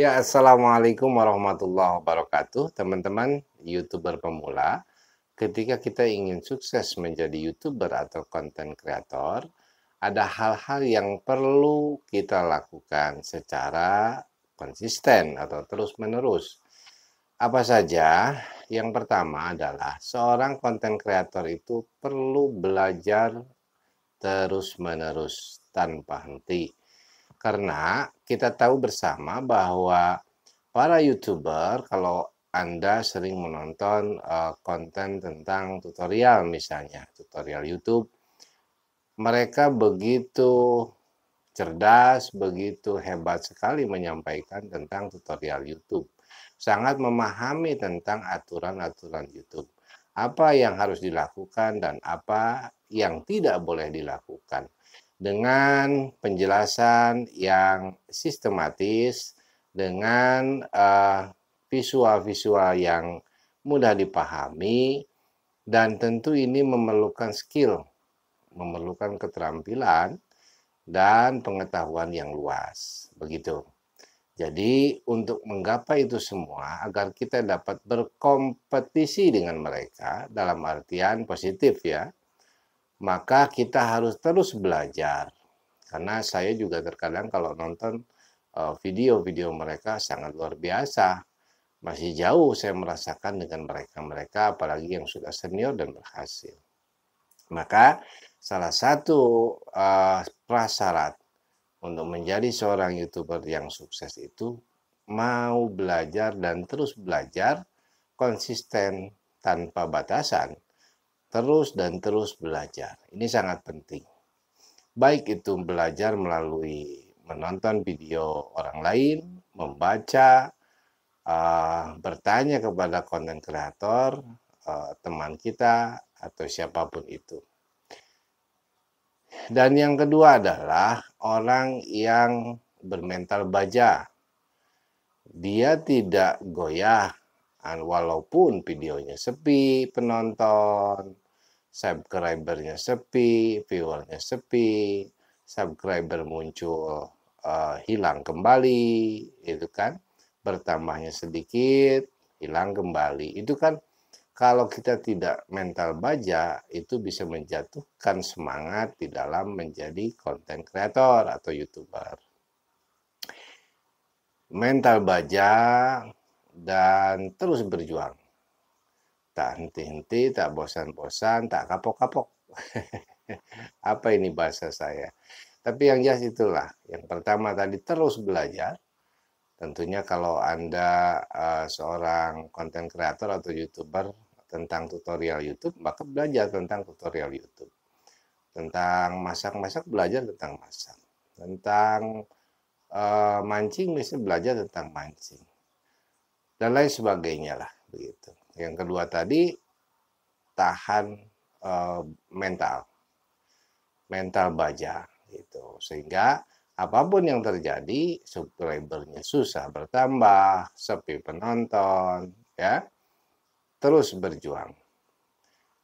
Ya, assalamualaikum warahmatullahi wabarakatuh, teman-teman YouTuber pemula. Ketika kita ingin sukses menjadi YouTuber atau konten kreator, ada hal-hal yang perlu kita lakukan secara konsisten atau terus-menerus. Apa saja? Yang pertama adalah seorang konten kreator itu perlu belajar terus-menerus tanpa henti. Karena kita tahu bersama bahwa para YouTuber, kalau Anda sering menonton konten tentang tutorial misalnya, tutorial YouTube, mereka begitu cerdas, begitu hebat sekali menyampaikan tentang tutorial YouTube. Sangat memahami tentang aturan-aturan YouTube. Apa yang harus dilakukan dan apa yang tidak boleh dilakukan. Dengan penjelasan yang sistematis, dengan visual-visual yang mudah dipahami, dan tentu ini memerlukan skill, memerlukan keterampilan dan pengetahuan yang luas, begitu. Jadi untuk menggapai itu semua agar kita dapat berkompetisi dengan mereka dalam artian positif ya, maka kita harus terus belajar. Karena saya juga terkadang kalau nonton video-video mereka sangat luar biasa. Masih jauh saya merasakan dengan mereka-mereka apalagi yang sudah senior dan berhasil. Maka salah satu prasyarat untuk menjadi seorang YouTuber yang sukses itu mau belajar dan terus belajar konsisten tanpa batasan, terus dan terus belajar. Ini sangat penting. Baik itu belajar melalui menonton video orang lain, membaca, bertanya kepada konten kreator, teman kita, atau siapapun itu. Dan yang kedua adalah orang yang bermental baja. Dia tidak goyah walaupun videonya sepi penonton, subscribernya sepi, viewernya sepi, subscriber muncul hilang kembali, itu kan, bertambahnya sedikit, hilang kembali. Itu kan kalau kita tidak mental baja, itu bisa menjatuhkan semangat di dalam menjadi konten kreator atau YouTuber. Mental baja dan terus berjuang. Tak henti-henti, tak bosan-bosan, tak kapok-kapok. Apa ini bahasa saya? Tapi yang jelas itulah. Yang pertama tadi terus belajar. Tentunya kalau Anda seorang konten kreator atau YouTuber tentang tutorial YouTube, maka belajar tentang tutorial YouTube. Tentang masak-masak, belajar tentang masak. Tentang mancing, bisa belajar tentang mancing. Dan lain sebagainya lah, begitu. Yang kedua tadi, tahan mental baja, gitu. Sehingga apapun yang terjadi, subscribernya susah bertambah, sepi penonton, ya, terus berjuang.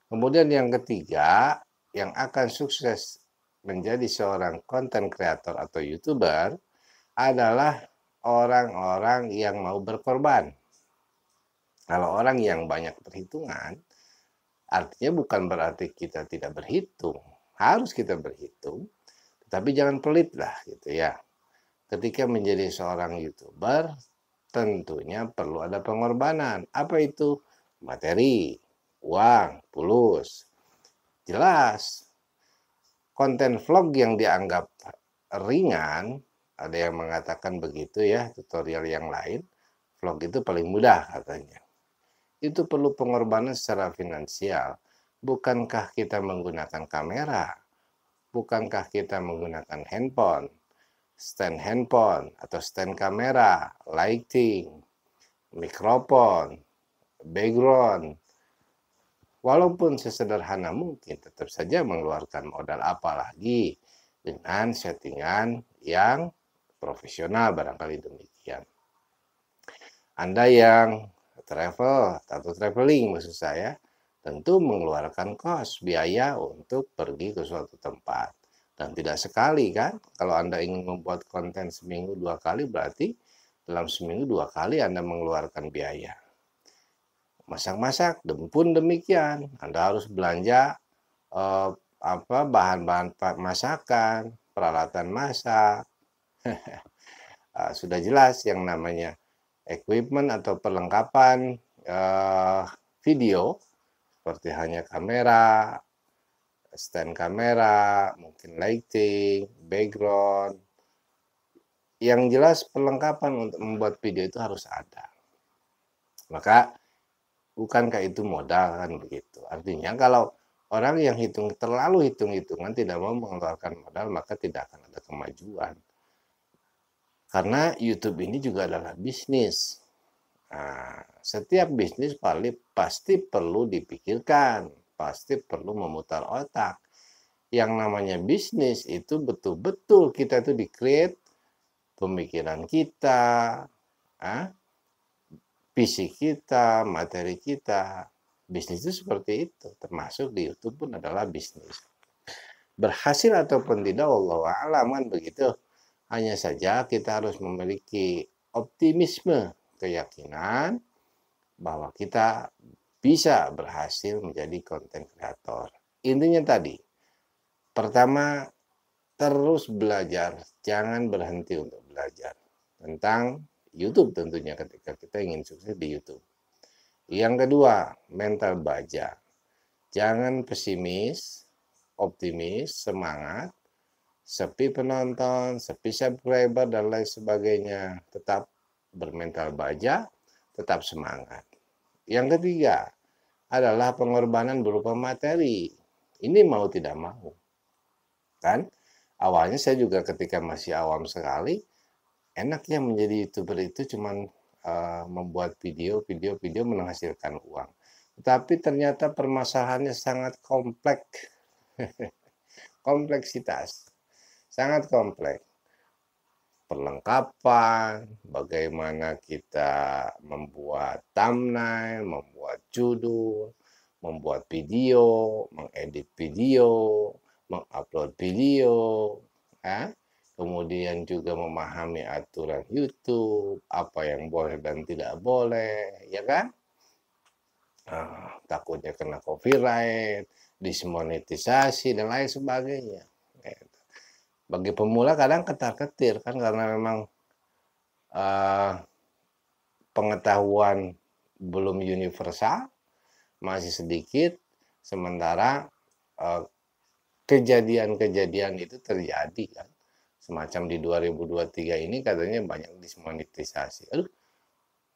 Kemudian yang ketiga, yang akan sukses menjadi seorang konten kreator atau YouTuber adalah orang-orang yang mau berkorban. Kalau orang yang banyak perhitungan, artinya bukan berarti kita tidak berhitung. Harus kita berhitung, tapi jangan pelit lah gitu ya. Ketika menjadi seorang YouTuber, tentunya perlu ada pengorbanan. Apa itu? Materi, uang, pulus. Jelas, konten vlog yang dianggap ringan, ada yang mengatakan begitu ya, tutorial yang lain, vlog itu paling mudah katanya. Itu perlu pengorbanan secara finansial. Bukankah kita menggunakan kamera? Bukankah kita menggunakan handphone, stand handphone atau stand kamera, lighting, mikrofon, background? Walaupun sesederhana mungkin, tetap saja mengeluarkan modal, apalagi dengan settingan yang profesional, barangkali demikian. Anda yang travel atau traveling maksud saya, tentu mengeluarkan kos biaya untuk pergi ke suatu tempat. Dan tidak sekali kan, kalau Anda ingin membuat konten seminggu 2 kali berarti dalam seminggu 2 kali Anda mengeluarkan biaya. Masak-masak pun demikian, Anda harus belanja bahan-bahan masakan, peralatan masak. Sudah jelas yang namanya equipment atau perlengkapan video seperti hanya kamera, stand kamera, mungkin lighting, background. Yang jelas perlengkapan untuk membuat video itu harus ada. Maka bukankah itu modal, kan begitu. Artinya kalau orang yang terlalu hitung-hitungan tidak mau mengeluarkan modal, maka tidak akan ada kemajuan. Karena YouTube ini juga adalah bisnis. Nah, setiap bisnis pasti perlu dipikirkan, pasti perlu memutar otak. Yang namanya bisnis itu betul-betul kita itu di-create pemikiran kita, fisik kita, materi kita. Bisnis itu seperti itu, termasuk di YouTube pun adalah bisnis. Berhasil ataupun tidak, wallahu a'lam, kan begitu. Hanya saja kita harus memiliki optimisme, keyakinan bahwa kita bisa berhasil menjadi konten kreator. Intinya tadi, pertama, terus belajar, jangan berhenti untuk belajar tentang YouTube tentunya ketika kita ingin sukses di YouTube. Yang kedua, mental baja. Jangan pesimis, optimis, semangat, sepi penonton, sepi subscriber, dan lain sebagainya. Tetap bermental baja, tetap semangat. Yang ketiga adalah pengorbanan berupa materi. Ini mau tidak mau. Kan? Awalnya saya juga ketika masih awam sekali, enaknya menjadi YouTuber itu cuman membuat video menghasilkan uang. Tapi ternyata permasalahannya sangat kompleks. Kompleksitas. Sangat kompleks. Perlengkapan, bagaimana kita membuat thumbnail, membuat judul, membuat video, mengedit video, mengupload video, kemudian juga memahami aturan YouTube, apa yang boleh dan tidak boleh, ya kan? Takutnya kena copyright, dismonetisasi, dan lain sebagainya. Bagi pemula kadang ketar-ketir, kan, karena memang pengetahuan belum universal, masih sedikit, sementara kejadian-kejadian itu terjadi, kan. Semacam di 2023 ini katanya banyak dismonetisasi. Aduh,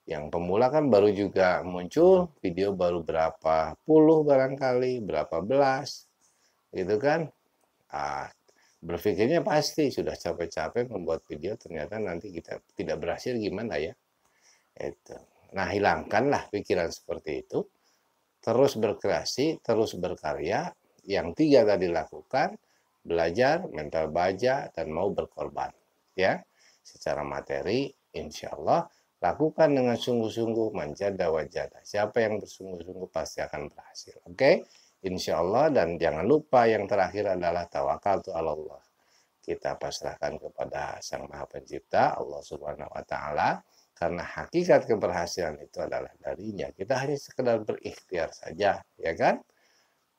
yang pemula kan baru juga muncul, video baru berapa puluh barangkali, berapa belas, gitu kan. Berpikirnya pasti sudah capek-capek membuat video, ternyata nanti kita tidak berhasil, gimana ya. Itu. Nah, hilangkanlah pikiran seperti itu, terus berkreasi, terus berkarya. Yang 3 tadi lakukan, belajar, mental baja, dan mau berkorban, ya. Secara materi, insya Allah lakukan dengan sungguh-sungguh, manjada wajada. Siapa yang bersungguh-sungguh pasti akan berhasil. Oke, insya Allah. Dan jangan lupa yang terakhir adalah tawakaltu ala Allah. Kita pasrahkan kepada Sang Maha Pencipta, Allah Subhanahu wa Ta'ala, karena hakikat keberhasilan itu adalah darinya. Kita hanya sekedar berikhtiar saja, ya kan?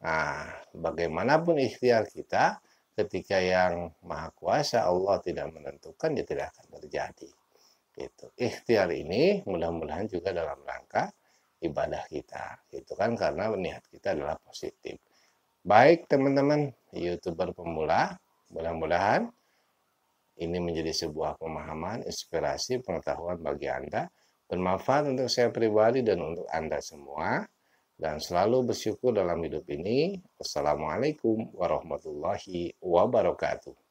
Nah, bagaimanapun ikhtiar kita, ketika yang Maha Kuasa Allah tidak menentukan, ya tidak akan terjadi. Gitu. Ikhtiar ini mudah-mudahan juga dalam rangka ibadah kita, gitu kan, karena niat kita adalah positif. Baik teman-teman YouTuber pemula, mudah-mudahan ini menjadi sebuah pemahaman, inspirasi, pengetahuan bagi Anda, bermanfaat untuk saya pribadi dan untuk Anda semua. Dan selalu bersyukur dalam hidup ini. Wassalamualaikum warahmatullahi wabarakatuh.